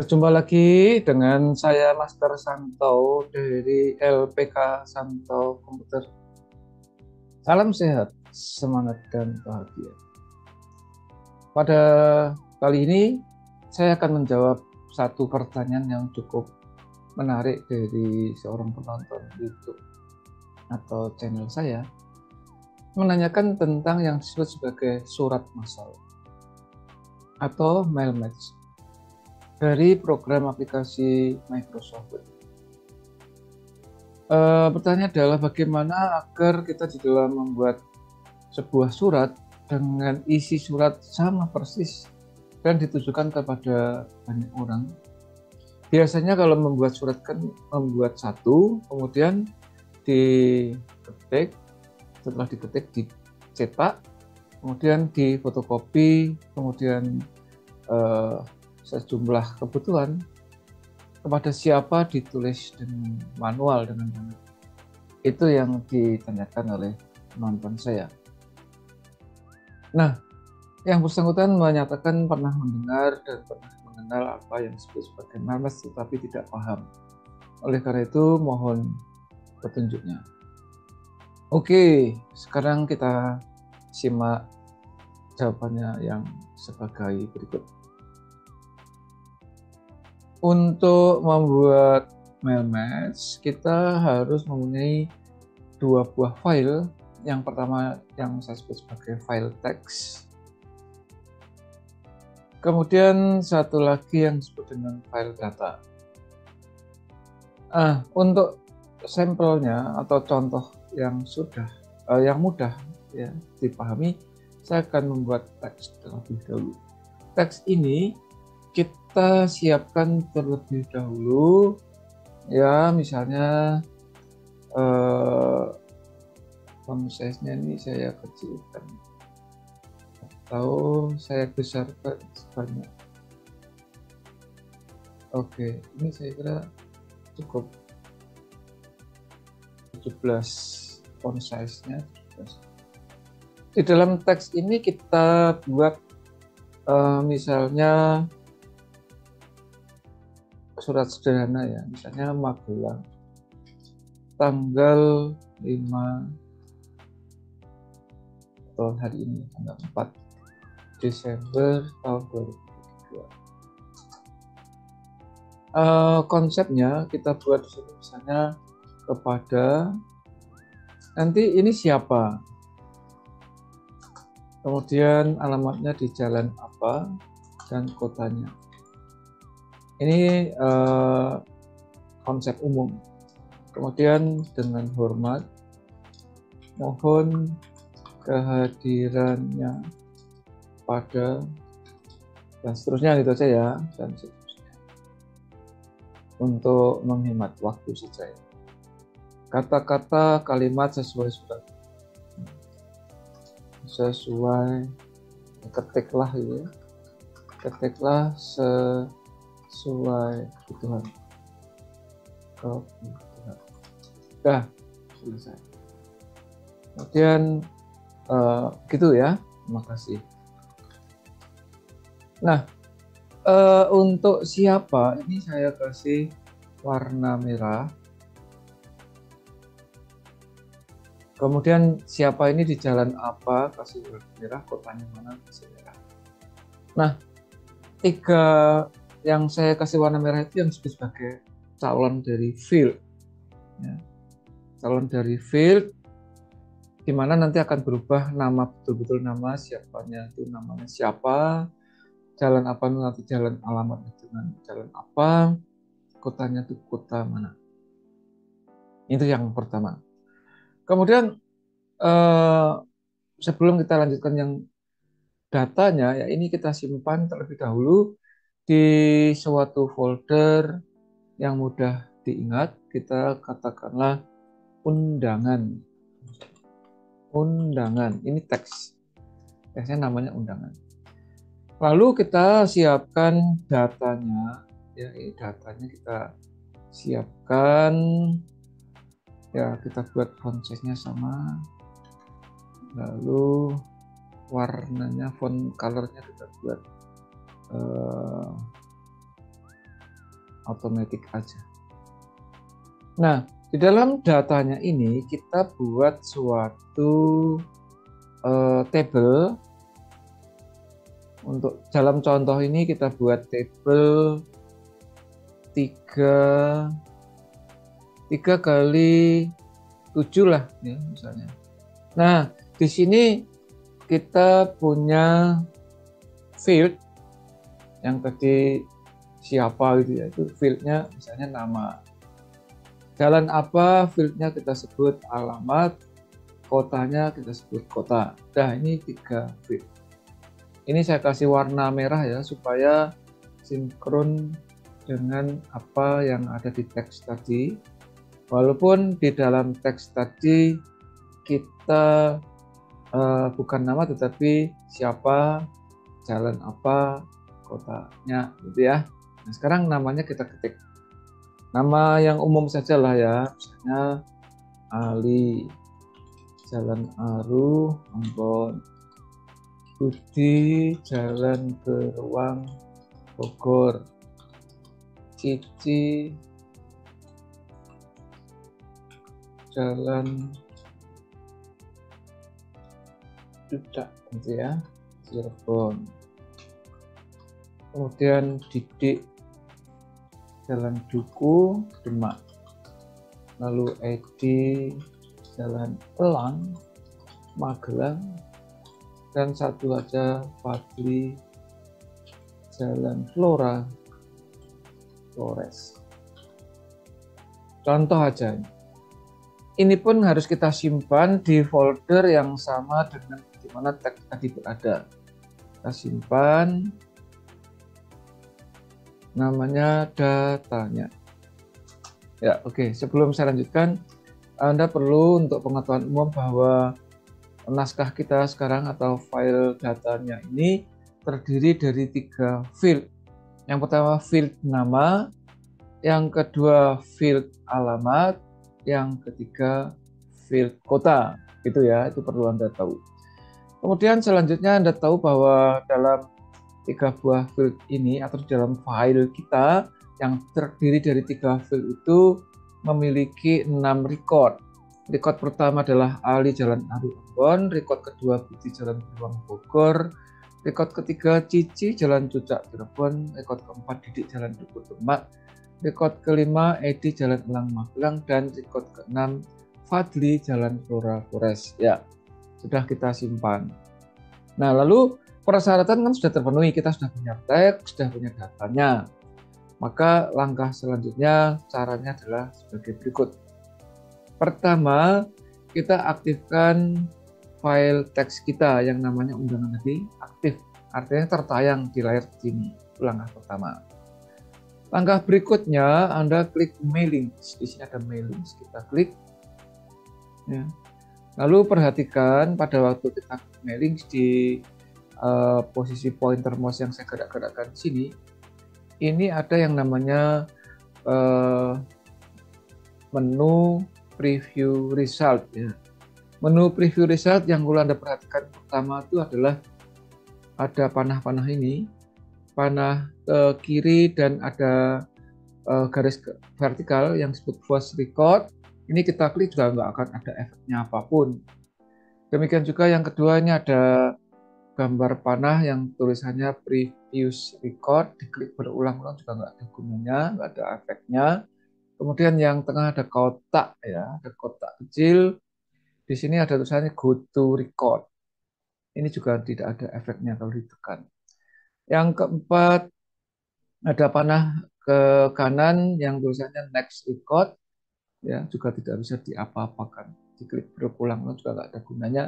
Berjumpa lagi dengan saya Master Santo dari LPK Santo Komputer. Salam sehat, semangat dan bahagia. Pada kali ini saya akan menjawab satu pertanyaan yang cukup menarik dari seorang penonton YouTube atau channel saya, menanyakan tentang yang disebut sebagai surat masal atau mail match dari program aplikasi Microsoft Word. Pertanyaan adalah bagaimana agar kita di dalam membuat sebuah surat dengan isi surat sama persis dan ditujukan kepada banyak orang. Biasanya kalau membuat surat kan membuat satu, kemudian diketik, setelah diketik dicetak, kemudian difotokopi, kemudian sejumlah kebutuhan kepada siapa ditulis dengan manual dengan tangan. Itu yang ditanyakan oleh penonton saya. Nah, yang bersangkutan menyatakan pernah mendengar dan pernah mengenal apa yang disebut sebagai memes tetapi tidak paham. Oleh karena itu mohon petunjuknya. Oke, sekarang kita simak jawabannya yang sebagai berikut. Untuk membuat mail match, kita harus mempunyai dua buah file. Yang pertama yang saya sebut sebagai file teks. Kemudian satu lagi yang disebut dengan file data. Untuk sampelnya atau contoh yang yang mudah ya dipahami, saya akan membuat teks terlebih dahulu. Teks ini kita siapkan terlebih dahulu, ya misalnya font size-nya ini saya kecilkan atau saya besarkan sebanyak. Oke, ini saya kira cukup 17 font size-nya 17. Di dalam teks ini kita buat misalnya surat sederhana ya, misalnya Magelang tanggal 5 atau hari ini tanggal 4 Desember tahun 2022. Konsepnya kita buat misalnya kepada nanti ini siapa, kemudian alamatnya di jalan apa dan kotanya. Ini konsep umum. Kemudian dengan hormat mohon kehadirannya pada dan seterusnya gitu saja ya, dan seterusnya. Untuk menghemat waktu saja. Kata-kata kalimat sesuai surat. Sesuai, ketiklah ya. Ketiklah sesuai kebutuhan. Dah selesai. Kemudian gitu ya. Terima kasih. Nah, untuk siapa ini saya kasih warna merah. Kemudian siapa ini di jalan apa, kasih warna merah, kotanya mana, kasih merah. Nah, tiga yang saya kasih warna merah itu yang disebut sebagai calon dari field. Ya. Calon dari field di mana nanti akan berubah nama, betul-betul nama siapanya itu namanya siapa, jalan apa nanti jalan alamat dengan jalan apa, kotanya itu kota mana. Itu yang pertama. Kemudian sebelum kita lanjutkan yang datanya, ya ini kita simpan terlebih dahulu di suatu folder yang mudah diingat. Kita katakanlah undangan. Undangan, ini teks. Teksnya namanya undangan. Lalu kita siapkan datanya, ya ini datanya kita siapkan, ya kita buat font size-nya sama, lalu warnanya, font color-nya kita buat otomatis aja. Nah, di dalam datanya ini kita buat suatu table. Untuk dalam contoh ini kita buat table 3 kali 7 lah ya misalnya. Nah, di sini kita punya field yang tadi siapa gitu ya, itu fieldnya misalnya nama. Jalan apa, fieldnya kita sebut alamat, kotanya kita sebut kota. Nah, ini 3 field. Ini saya kasih warna merah ya supaya sinkron dengan apa yang ada di teks tadi. Walaupun di dalam teks tadi kita bukan nama tetapi siapa, jalan apa, kotanya gitu ya. Nah, sekarang namanya kita ketik. Nama yang umum saja lah ya, misalnya Ali, Jalan Aru, Ambon, Budi, Jalan Beruang, Bogor, Cici, Jalan Dudak gitu ya, Cirebon. Kemudian Didik, Jalan Duku, Demak. Lalu Edi, Jalan Elang, Magelang. Dan satu aja Fadli, Jalan Flora, Flores. Contoh aja. Ini pun harus kita simpan di folder yang sama dengan di mana teks tadi berada. Kita simpan, namanya datanya. Ya, oke. Sebelum saya lanjutkan, Anda perlu untuk pengetahuan umum bahwa naskah kita sekarang atau file datanya ini terdiri dari 3 field. Yang pertama field nama, yang kedua field alamat, yang ketiga field kota. Gitu ya, itu perlu Anda tahu. Kemudian selanjutnya Anda tahu bahwa dalam 3 buah field ini atau dalam file kita yang terdiri dari 3 field itu memiliki 6 record. Record pertama adalah Ali Jalan Aru Ambon, record kedua Budi Jalan Beruang Bogor, record ketiga Cici Jalan Cucak Cirebon, record keempat Didik Jalan Duku Demak, record kelima Edi Jalan Elang Magelang, dan record keenam Fadli Jalan Flora Flores. Ya, sudah kita simpan. Nah, lalu persyaratan kan sudah terpenuhi, kita sudah punya teks, sudah punya datanya. Maka langkah selanjutnya caranya adalah sebagai berikut. Pertama, kita aktifkan file teks kita yang namanya undangan tadi, aktif. Artinya tertayang di layar sini. Itu langkah pertama. Langkah berikutnya, Anda klik mailing. Di sini ada mailing, kita klik. Ya. Lalu perhatikan pada waktu kita klik mailing di posisi pointer mouse yang saya gerak-gerakkan di sini, ini ada yang namanya menu preview result ya. Menu preview result yang perlu Anda perhatikan pertama itu adalah ada panah-panah ini, panah ke kiri dan ada garis vertikal yang disebut voice record. Ini kita klik juga nggak akan ada efeknya apapun. Demikian juga yang kedua, ini ada gambar panah yang tulisannya previous record, diklik berulang-ulang juga nggak ada gunanya, nggak ada efeknya. Kemudian yang tengah ada kotak ya, ada kotak kecil. Di sini ada tulisannya go to record. Ini juga tidak ada efeknya kalau ditekan. Yang keempat ada panah ke kanan yang tulisannya next record, ya juga tidak bisa diapa-apakan. Diklik berulang-ulang juga nggak ada gunanya.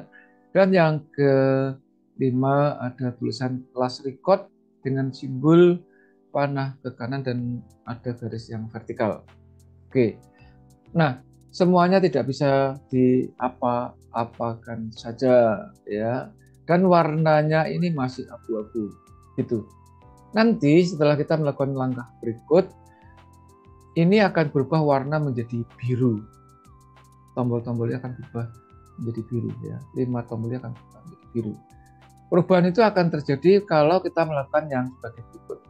Dan yang kelima ada tulisan last record dengan simbol panah ke kanan dan ada garis yang vertikal. Oke, nah semuanya tidak bisa diapa-apakan saja ya, dan warnanya ini masih abu-abu gitu. Nanti setelah kita melakukan langkah berikut, ini akan berubah warna menjadi biru. Tombol-tombolnya akan berubah menjadi biru ya, 5 tombolnya akan berubah menjadi biru. Perubahan itu akan terjadi kalau kita melakukan yang sebagai berikut,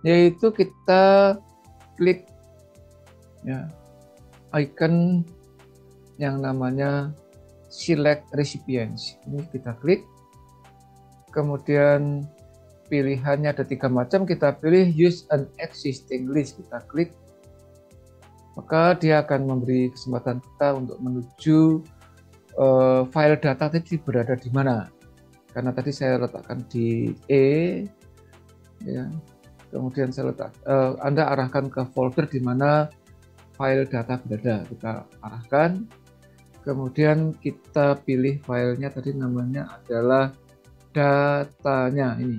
yaitu kita klik ya icon yang namanya select recipients. Ini kita klik, kemudian pilihannya ada 3 macam, kita pilih use an existing list, kita klik, maka dia akan memberi kesempatan kita untuk menuju file data tadi berada di mana. Karena tadi saya letakkan di E, ya. Kemudian saya Anda arahkan ke folder di mana file data berada, kita arahkan. Kemudian kita pilih filenya tadi, namanya adalah datanya ini.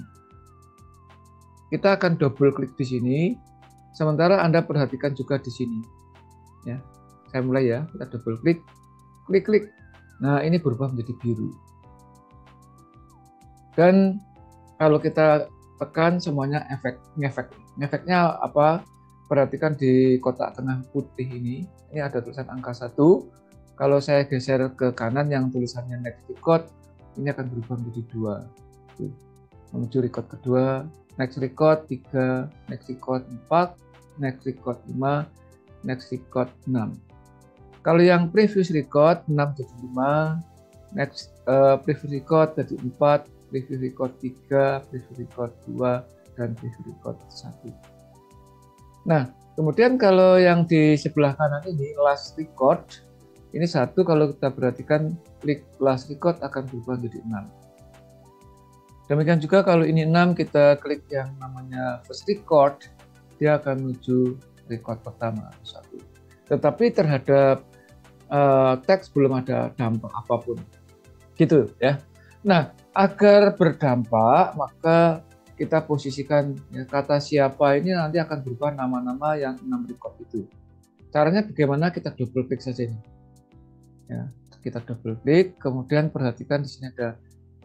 Kita akan double klik di sini. Sementara Anda perhatikan juga di sini. Ya, saya mulai ya. Kita double klik, klik. Nah, ini berubah menjadi biru. Dan kalau kita tekan semuanya ngefeknya apa? Perhatikan di kotak tengah putih ini ada tulisan angka 1. Kalau saya geser ke kanan yang tulisannya next record, ini akan berubah menjadi 2. Menuju record kedua, next record 3, next record 4, next record 5, next record 6. Kalau yang previous record 6 jadi 5, next previous record jadi 4, previous record 3, previous record 2, dan previous record 1. Nah, kemudian kalau yang di sebelah kanan ini last record, ini 1, kalau kita perhatikan klik last record akan berubah menjadi 6. Demikian juga kalau ini 6, kita klik yang namanya first record, dia akan menuju record pertama atau 1. Tetapi terhadap teks belum ada dampak apapun. Gitu ya. Nah, agar berdampak maka kita posisikan ya, kata siapa ini nanti akan berubah nama-nama yang 6 record itu. Caranya bagaimana? Kita double klik saja ini. Ya, kita double klik, kemudian perhatikan di sini ada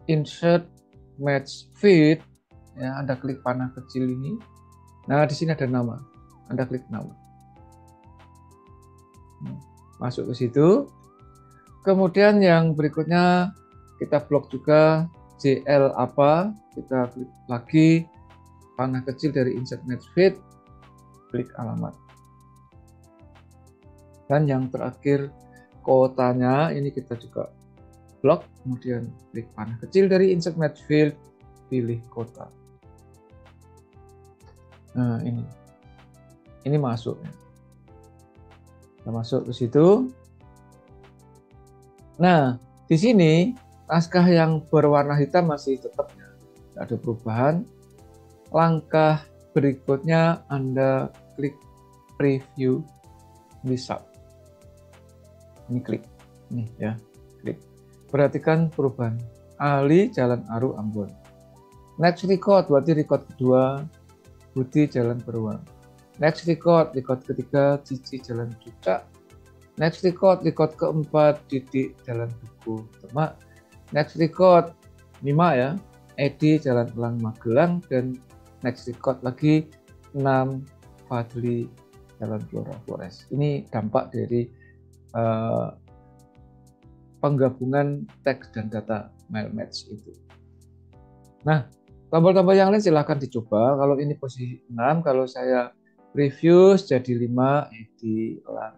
insert match fit. Ya, Anda klik panah kecil ini. Nah, di sini ada nama. Anda klik nama. Masuk ke situ. Kemudian yang berikutnya kita blok juga JL apa, kita klik lagi panah kecil dari insert match fit, klik alamat. Dan yang terakhir kotanya ini kita juga blok, kemudian klik panah kecil dari insert match field, pilih kota. Nah, ini masuk ya. Kita masuk ke situ. Nah, di sini naskah yang berwarna hitam masih tetap ya, tidak ada perubahan. Langkah berikutnya Anda klik preview result. Ini klik, ini ya, klik. Perhatikan perubahan. Ali Jalan Aru Ambon. Next record berarti record kedua, Budi Jalan Beruang. Next record ketiga, Cici Jalan Cucak. Next record keempat, Didik Jalan Buku Demak. Next record 5 ya, Edi Jalan Elang Magelang, dan next record lagi 6, Fadli Jalan Flora Flores. Ini dampak dari penggabungan teks dan data mail match itu. Nah, tombol-tombol yang lain silahkan dicoba. Kalau ini posisi 6, kalau saya previous jadi 5, Edi Elang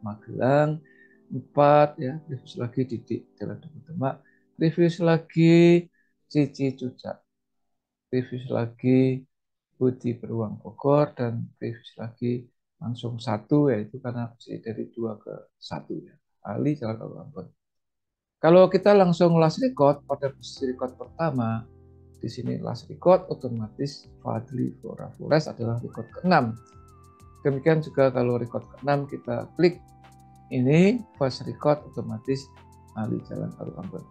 Magelang, 4 ya, previous lagi Didik Jalan Buku Demak. Previous lagi Cici Cucak, previous lagi Budi Beruang Bogor, dan previous lagi langsung 1, yaitu karena dari 2 ke 1 ya, Ali Jalan Aru Ambon. Kalau kita langsung last record pada posisi record pertama, di sini last record otomatis Fadli Flora Flores adalah record ke-6. Demikian juga kalau record ke-6 kita klik ini first record otomatis Ali Jalan Aru Ambon.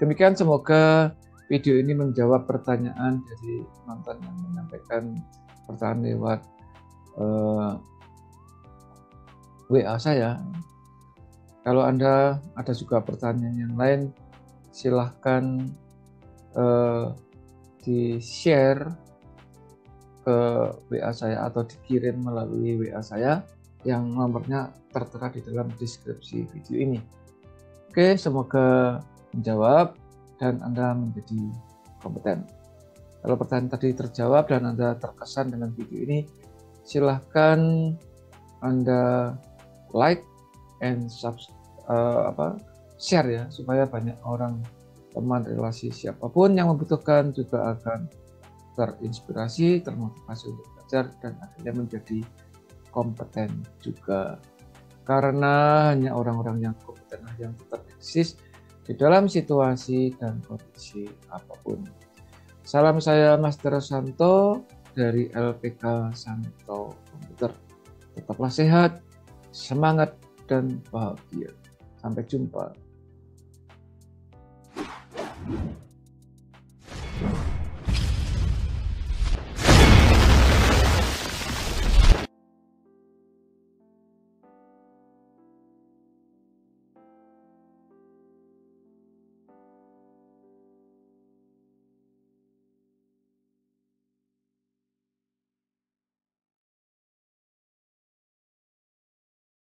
Demikian, semoga video ini menjawab pertanyaan dari penonton yang menyampaikan pertanyaan lewat WA saya. Kalau Anda ada juga pertanyaan yang lain, silahkan di-share ke WA saya atau dikirim melalui WA saya yang nomornya tertera di dalam deskripsi video ini. Oke, semoga menjawab dan Anda menjadi kompeten. Kalau pertanyaan tadi terjawab dan Anda terkesan dengan video ini, silahkan Anda like and share ya, supaya banyak orang, teman, relasi, siapapun yang membutuhkan juga akan terinspirasi, termotivasi untuk belajar, dan akhirnya menjadi kompeten juga. Karena hanya orang-orang yang kompeten yang tetap eksis di dalam situasi dan kondisi apapun. Salam, saya Master Santo dari LPK Santo Komputer. Tetaplah sehat, semangat, dan bahagia. Sampai jumpa.